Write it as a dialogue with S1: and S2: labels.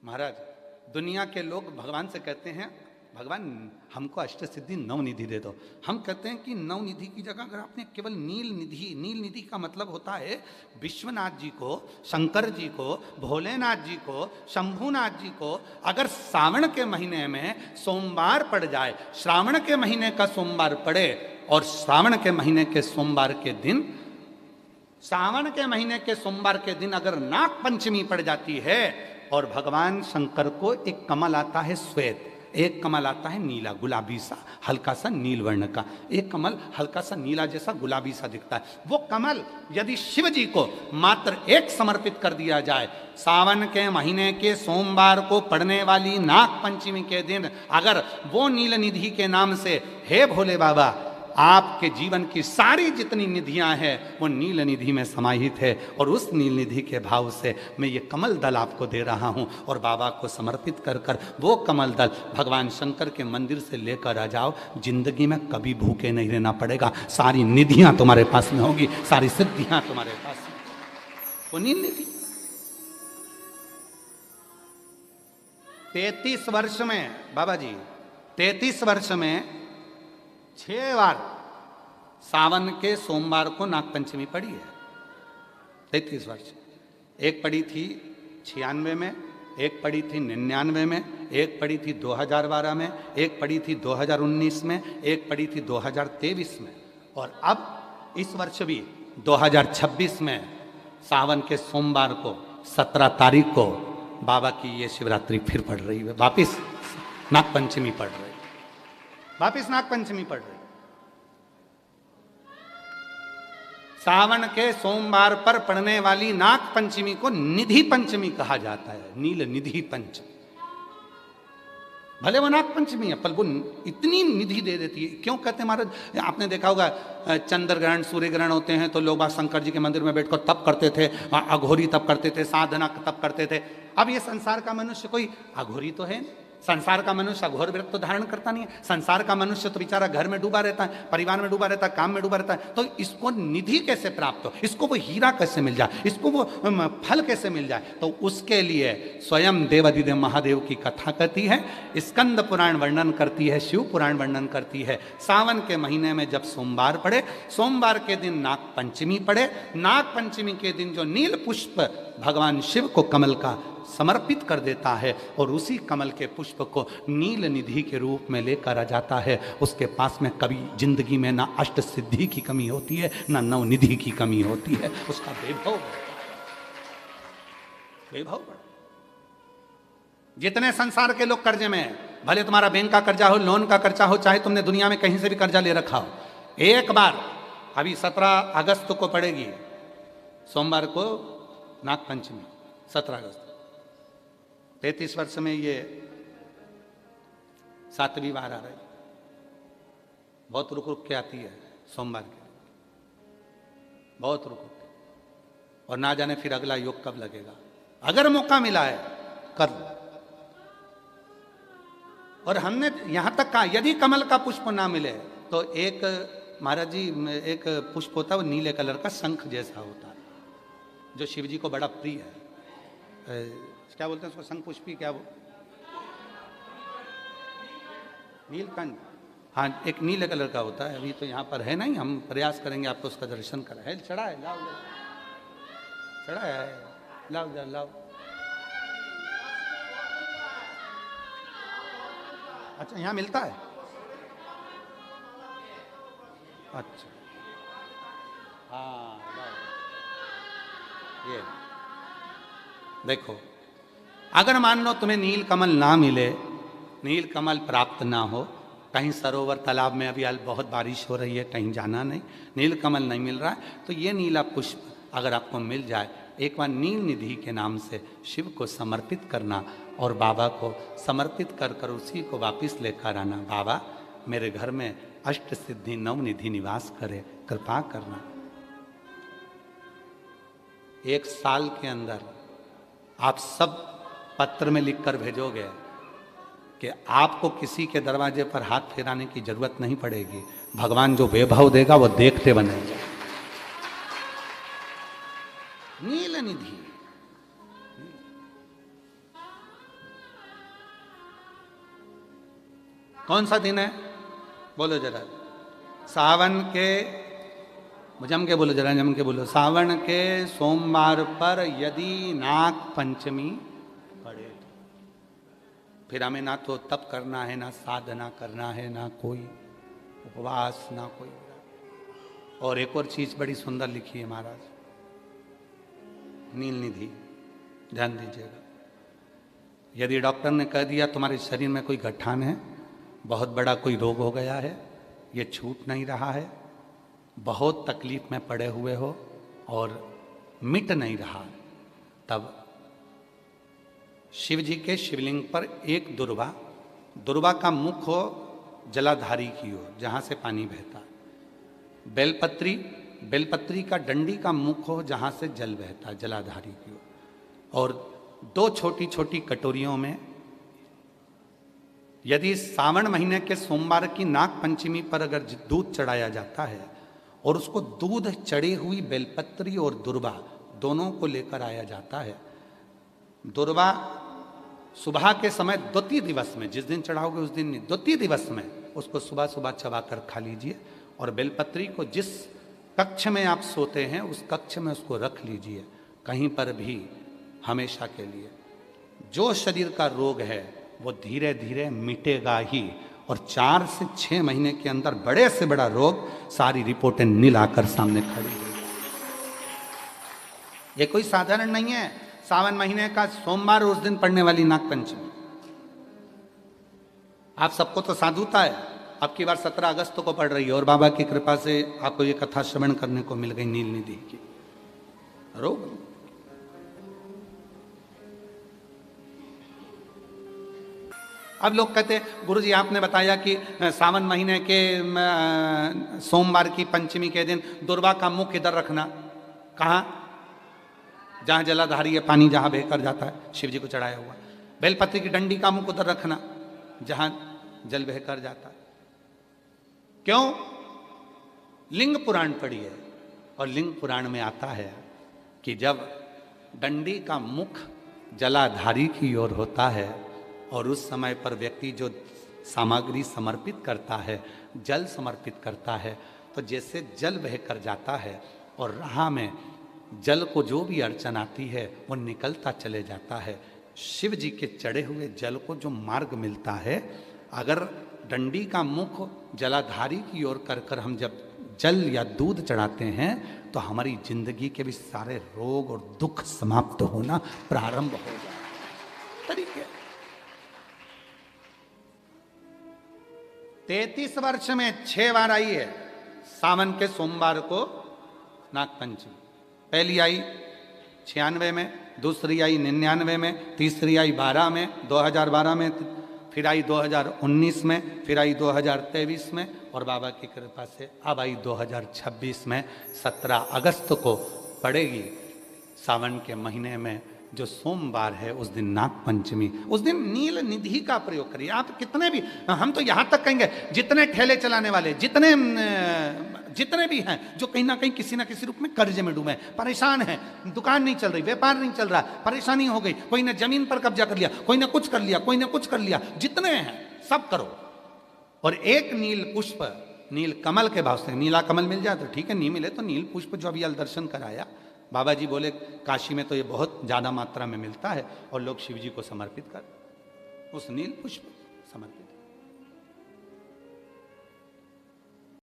S1: महाराज, दुनिया के लोग भगवान से कहते हैं भगवान हमको अष्ट सिद्धि नवनिधि दे दो। हम कहते हैं कि नवनिधि की जगह अगर आपने केवल नील निधि का मतलब होता है विश्वनाथ जी को, शंकर जी को, भोलेनाथ जी को, शंभुनाथ जी को अगर सावन के महीने में सोमवार पड़ जाए, श्रावण के महीने का सोमवार पड़े और श्रावण के महीने के सोमवार के दिन, सावन के महीने के सोमवार के दिन अगर नाग पंचमी पड़ जाती है और भगवान शंकर को एक कमल आता है श्वेत, एक कमल आता है नीला गुलाबी सा हल्का सा नील वर्ण का, एक कमल हल्का सा नीला जैसा गुलाबी सा दिखता है, वो कमल यदि शिव जी को मात्र एक समर्पित कर दिया जाए, सावन के महीने के सोमवार को पड़ने वाली नाग पंचमी के दिन अगर वो नील निधि के नाम से, हे भोले बाबा आपके जीवन की सारी जितनी निधियां हैं वो नील निधि में समाहित है, और उस नील निधि के भाव से मैं ये कमल दल आपको दे रहा हूं और बाबा को समर्पित कर कर वो कमल दल भगवान शंकर के मंदिर से लेकर आ जाओ, जिंदगी में कभी भूखे नहीं रहना पड़ेगा, सारी निधियां तुम्हारे पास में होगी, सारी सिद्धियां तुम्हारे पास में। वो नील निधि 33 वर्ष में बाबा जी 33 वर्ष में 6 बार सावन के सोमवार को नागपंचमी पड़ी है। 33 वर्ष, एक पड़ी थी 96 में, एक पड़ी थी 99 में, एक पड़ी थी 2012 में, एक पड़ी थी 2019 में, एक पड़ी थी 2023 में, और अब इस वर्ष भी 2026 में सावन के सोमवार को 17 तारीख को बाबा की ये शिवरात्रि फिर पड़ रही है, वापिस नागपंचमी पड़ रही है, वापिस नागपंचमी पड़ रही। सावन के सोमवार पर पड़ने वाली नाग पंचमी को निधि पंचमी कहा जाता है, नील निधि पंचमी। भले वो नाग पंचमी है पर वो इतनी निधि दे देती है। क्यों कहते हैं महाराज, आपने देखा होगा चंद्र ग्रहण सूर्य ग्रहण होते हैं तो लोग शंकर जी के मंदिर में बैठकर तप करते थे, अघोरी तप करते थे, साधना तप करते थे। अब ये संसार का मनुष्य कोई अघोरी तो है नहीं, संसार का मनुष्य अघोर व्रत तो धारण करता नहीं है, संसार का मनुष्य तो बेचारा घर में डूबा रहता है, परिवार में डूबा रहता है, काम में डूबा रहता है, तो इसको निधि कैसे प्राप्त हो, इसको वो हीरा कैसे मिल जाए, इसको वो फल कैसे मिल जाए। तो उसके लिए स्वयं देवाधिदेव महादेव की कथा कहती है, स्कंद पुराण वर्णन करती है, शिव पुराण वर्णन करती है। सावन के महीने में जब सोमवार पड़े, सोमवार के दिन नाग पंचमी पड़े, नाग पंचमी के दिन जो नील पुष्प भगवान शिव को कमल का समर्पित कर देता है और उसी कमल के पुष्प को नील निधि के रूप में लेकर आ जाता है, उसके पास में कभी जिंदगी में ना अष्ट सिद्धि की कमी होती है ना नव निधि की कमी होती है, उसका वैभव बढ़ता है। जितने संसार के लोग कर्जे में हैं, भले तुम्हारा बैंक का कर्जा हो, लोन का कर्जा हो, चाहे तुमने दुनिया में कहीं से भी कर्जा ले रखा हो, एक बार अभी 17 अगस्त को पड़ेगी, सोमवार को नाग पंचमी 17 अगस्त, 33 वर्ष में ये 7वीं बार आ रही, बहुत रुक रुक के आती है सोमवार के, बहुत रुक रुक के, और ना जाने फिर अगला योग कब लगेगा। अगर मौका मिला है कर लो। और हमने यहां तक कहा यदि कमल का पुष्प ना मिले तो एक महाराज जी एक पुष्प होता है वो नीले कलर का शंख जैसा होता है, जो शिव जी को बड़ा प्रिय है। क्या बोलते हैं उसको, शंख पुष्पी, क्या वो नीलकंठ, हाँ एक नीले कलर का होता है। अभी तो यहाँ पर है नहीं, हम प्रयास करेंगे आपको उसका दर्शन करा है। चढ़ा है, लाओ चढ़ा है, लाओ लाओ। अच्छा यहाँ मिलता है, अच्छा हाँ ये देखो, अगर मान लो तुम्हें नील कमल ना मिले, नील कमल प्राप्त ना हो, कहीं सरोवर तालाब में अभी बहुत बारिश हो रही है, कहीं जाना नहीं, नील कमल नहीं मिल रहा है, तो ये नीला पुष्प अगर आपको मिल जाए, एक बार नील निधि के नाम से शिव को समर्पित करना और बाबा को समर्पित कर कर उसी को वापस लेकर आना। बाबा मेरे घर में अष्ट सिद्धि नव निधि निवास करे, कृपा करना। 1 साल के अंदर आप सब पत्र में लिखकर भेजोगे कि आपको किसी के दरवाजे पर हाथ फेराने की जरूरत नहीं पड़ेगी, भगवान जो वैभव देगा वो देखते बनेंगे। नील निधि कौन सा दिन है? बोलो जरा। सावन के, जम के बोलो जरा, जम के बोलो। सावन के सोमवार पर यदि नाग पंचमी पड़े तो फिर हमें ना तो तप करना है, ना साधना करना है, ना कोई उपवास, ना कोई। और एक और चीज बड़ी सुंदर लिखी है महाराज, नील निधि, ध्यान दीजिएगा। यदि डॉक्टर ने कह दिया तुम्हारे शरीर में कोई गठान है, बहुत बड़ा कोई रोग हो गया है, ये छूट नहीं रहा है, बहुत तकलीफ में पड़े हुए हो और मिट नहीं रहा, तब शिव जी के शिवलिंग पर एक दुर्वा, दुर्वा का मुख हो जलाधारी की ओर जहाँ से पानी बहता है, बेलपत्री, बेलपत्री का डंडी का मुख हो जहाँ से जल बहता है जलाधारी की ओर, और दो छोटी छोटी कटोरियों में यदि सावन महीने के सोमवार की नाग पंचमी पर अगर दूध चढ़ाया जाता है और उसको दूध चढ़ी हुई बेलपत्री और दुर्वा दोनों को लेकर आया जाता है, दुर्वा सुबह के समय द्वितीय दिवस में, जिस दिन चढ़ाओगे उस दिन नहीं, द्वितीय दिवस में उसको सुबह सुबह चबाकर खा लीजिए, और बेलपत्री को जिस कक्ष में आप सोते हैं उस कक्ष में उसको रख लीजिए, कहीं पर भी हमेशा के लिए। जो शरीर का रोग है वो धीरे धीरे मिटेगा ही, और 4 से 6 महीने के अंदर बड़े से बड़ा रोग सारी रिपोर्टें नील आकर सामने खड़ी है। ये कोई साधारण नहीं है। सावन महीने का सोमवार उस दिन पड़ने वाली नाग पंचमी, आप सबको तो साधुता है, अब की बार 17 अगस्त को पड़ रही है, और बाबा की कृपा से आपको ये कथा श्रवण करने को मिल गई नील निधि की। रोग अब लोग कहते हैं गुरुजी आपने बताया कि सावन महीने के सोमवार की पंचमी के दिन दुर्वा का मुख इधर रखना, कहाँ? जहाँ जलाधारी है, पानी जहाँ बहकर जाता है, शिव जी को चढ़ाया हुआ। बेलपत्री की डंडी का मुख उधर रखना जहाँ जल बहकर जाता है। क्यों? लिंग पुराण पढ़ी है, और लिंग पुराण में आता है कि जब डंडी का मुख जलाधारी की ओर होता है और उस समय पर व्यक्ति जो सामग्री समर्पित करता है, जल समर्पित करता है, तो जैसे जल बहकर जाता है और राह में जल को जो भी अड़चन आती है वो निकलता चले जाता है। शिव जी के चढ़े हुए जल को जो मार्ग मिलता है, अगर डंडी का मुख जलाधारी की ओर कर कर हम जब जल या दूध चढ़ाते हैं तो हमारी जिंदगी के भी सारे रोग और दुख समाप्त होना प्रारंभ हो जाए। तरीके 33 वर्ष में 6 बार आई है सावन के सोमवार को नागपंचमी। पहली आई 96 में, दूसरी आई 99 में, तीसरी आई 12 में, 2012 में, फिर आई 2019 में, फिर आई 2023 में, और बाबा की कृपा से अब आई 2026 में। 17 अगस्त को पड़ेगी सावन के महीने में जो सोमवार है, उस दिन नाग पंचमी। उस दिन नील निधि का प्रयोग करिए। आप कितने भी, हम तो यहाँ तक कहेंगे जितने ठेले चलाने वाले, जितने भी हैं जो कहीं ना कहीं किसी ना किसी रूप में कर्ज में डूबे, परेशान हैं, दुकान नहीं चल रही, व्यापार नहीं चल रहा, परेशानी हो गई, कोई ने जमीन पर कब्जा कर लिया, कोई ने कुछ कर लिया, कोई ने कुछ कर लिया, जितने हैं सब करो, और एक नील पुष्प, नील कमल के भाव से, नीला कमल मिल जाए तो ठीक है, नहीं मिले तो नील पुष्प जो अभी दर्शन कराया बाबा जी बोले काशी में तो ये बहुत ज्यादा मात्रा में मिलता है, और लोग शिव जी को समर्पित कर उस नील पुष्प समर्पित